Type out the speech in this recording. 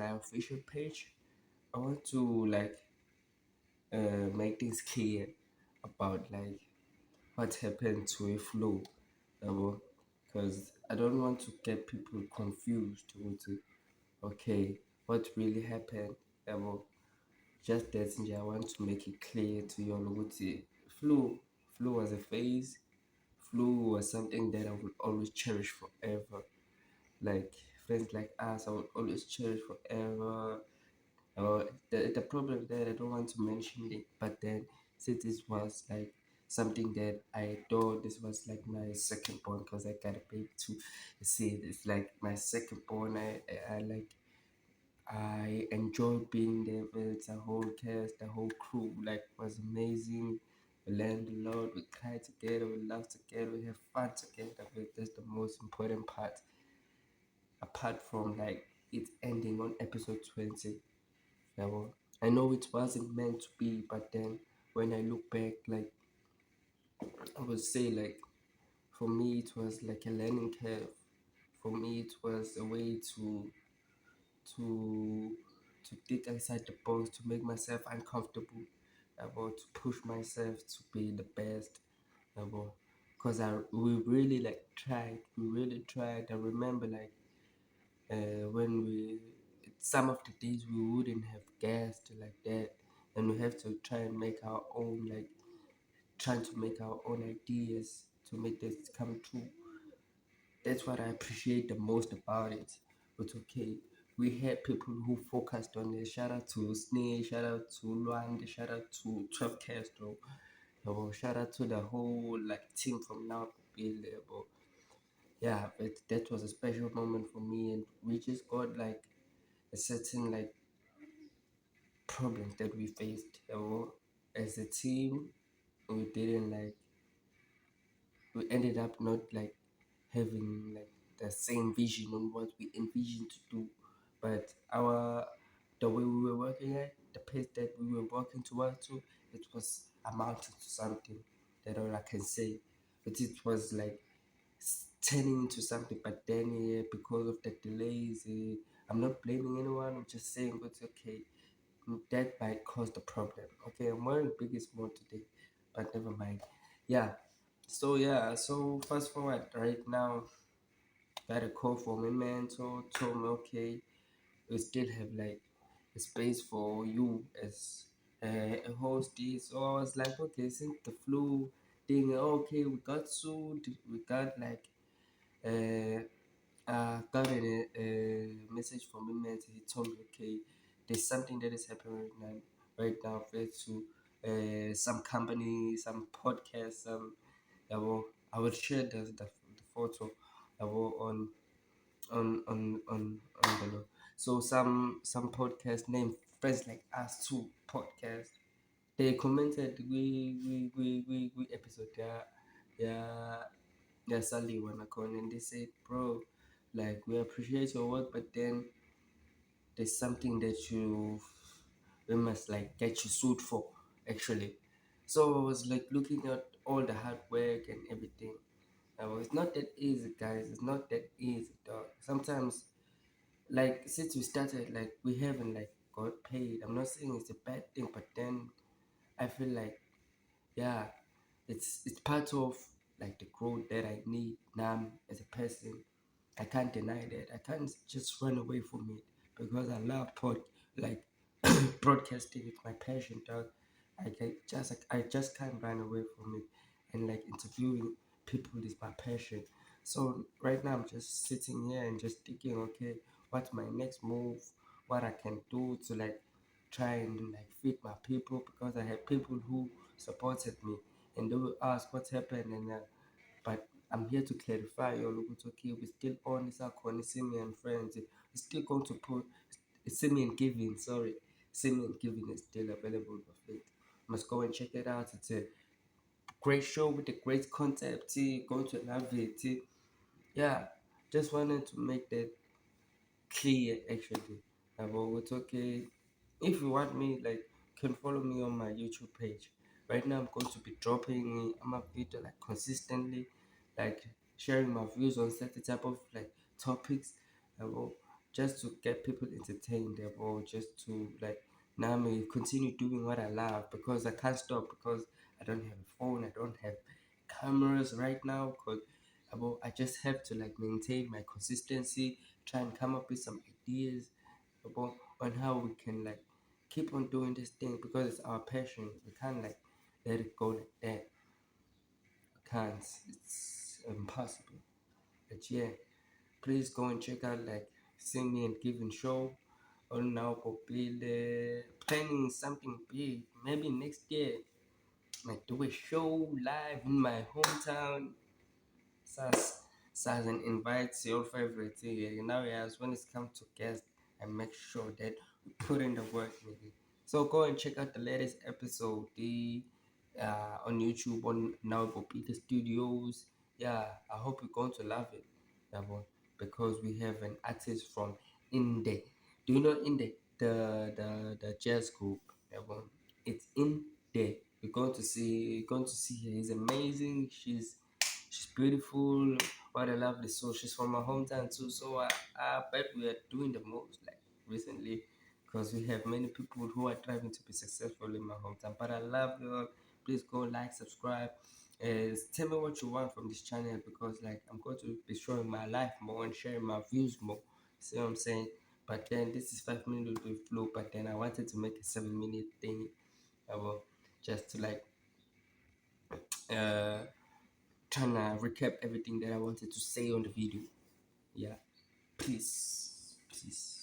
my official page. I want to like make things clear about like what happened to F.L.U, because I don't want to get people confused with okay what really happened. Just that nje, I want to make it clear to you all ukuthi flu was a phase. Flu was something that I would always cherish forever. Like friends like us, I would always cherish forever. The problem that I don't want to mention it, but then since this was like something that I thought this was like my second born, because I got a baby to see it's like my second born. I like I enjoyed being there with the whole cast, the whole crew. Like was amazing. We learned a lot. We cried together. We laughed together. We have fun together. But that's the most important part. Apart from like it ending on episode 20, yeah, well, I know it wasn't meant to be, but then when I look back, like I would say, like for me, it was like a learning curve. For me, it was a way to to dig inside the box, to make myself uncomfortable, about to push myself to be the best, about because I we really like tried, we really tried. I remember like when we some of the days we wouldn't have guests like that, and we have to try and make our own, like trying to make our own ideas to make this come true. That's what I appreciate the most about it. But okay, we had people who focused on it. Shout out to Snake, shout out to Luan, shout out to 12 Castro, shout out to the whole like team from Now Upopile. Yeah, but that was a special moment for me, and we just got like a certain like problems that we faced. As a team, we didn't like we ended up not like having like the same vision on what we envisioned to do, but our the way we were working at the pace that we were working towards to, it was amounting to something. That all I can say, but it was like turning into something. But then because of the delays, I'm not blaming anyone. I'm just saying it's okay. That might cause the problem. Okay, I'm wearing biggest mode today, but never mind. Yeah. So yeah, so fast forward right now, got a call from a mentor, told me okay, we still have like a space for you as a hostess. So I was like, okay, since the flu thing, okay, we got sued, we got like got a message from a mentor. He told me, okay, there's something that is happening right now related to some company, some podcast, I will share the photo on on the law. So some podcast named Friends Like Us Too podcast. They commented we episode yeah yeah Sally Wanakon, and they said, bro, like we appreciate your work, but then there's something that we must like get you sued for actually. So I was like looking at all the hard work and everything. It's not that easy, guys. It's not that easy, dog. Sometimes, like since we started, like we haven't like got paid. I'm not saying it's a bad thing, but then I feel like yeah, it's part of like the growth that I need now as a person. I can't deny that. I can't just run away from it because I love like broadcasting. It's my passion, dog. I just can't run away from it, and like interviewing people is my passion. So right now I'm just sitting here and just thinking, okay, what's my next move? What I can do to like try and like feed my people, because I have people who supported me and they will ask what's happened, and but I'm here to clarify your logo. Okay, we still on this account, Simmy and friends. We're still going to put Simmy and Giving, sorry. Simmy and Giving is still available for it. Must go and check it out. It's a great show with a great concept. Going to love it. Yeah, just wanted to make that clear actually. About it's okay. If you want me, like, you can follow me on my YouTube page. Right now, I'm going to be dropping my video like consistently, like sharing my views on certain type of like topics. just to get people entertained, or just to like now me continue doing what I love, because I can't stop, because I don't have a phone, I don't have cameras right now, because I just have to like maintain my consistency, try and come up with some ideas about on how we can like keep on doing this thing, because it's our passion. We can't like let it go like that. We can't. It's impossible. But yeah, please go and check out like Simmy&Given show on Nawe planning something big. Maybe next year, like do a show live in my hometown. Sas Sas and invites your favorite thing. Now yes, when it's come to guests, I make sure that we put in the work, nigga. So go and check out the latest episode, the on YouTube on Nawe Studios. Yeah, I hope you're going to love it. Yeah, boy, because we have an artist from Inde. Do you know Inde? The jazz group. Yeah, boy. It's in there. You're going to see her. It's amazing. She's beautiful. What a lovely soul. She's from my hometown too. So I bet we are doing the most like recently, because we have many people who are trying to be successful in my hometown. But I love you all. Please go like, subscribe, and tell me what you want from this channel, because like I'm going to be showing my life more and sharing my views more. See what I'm saying? But then this is 5 minutes with flow. But then I wanted to make a 7 minute thing. Well, just to like uh trying to recap everything that I wanted to say on the video. Yeah, peace. Peace.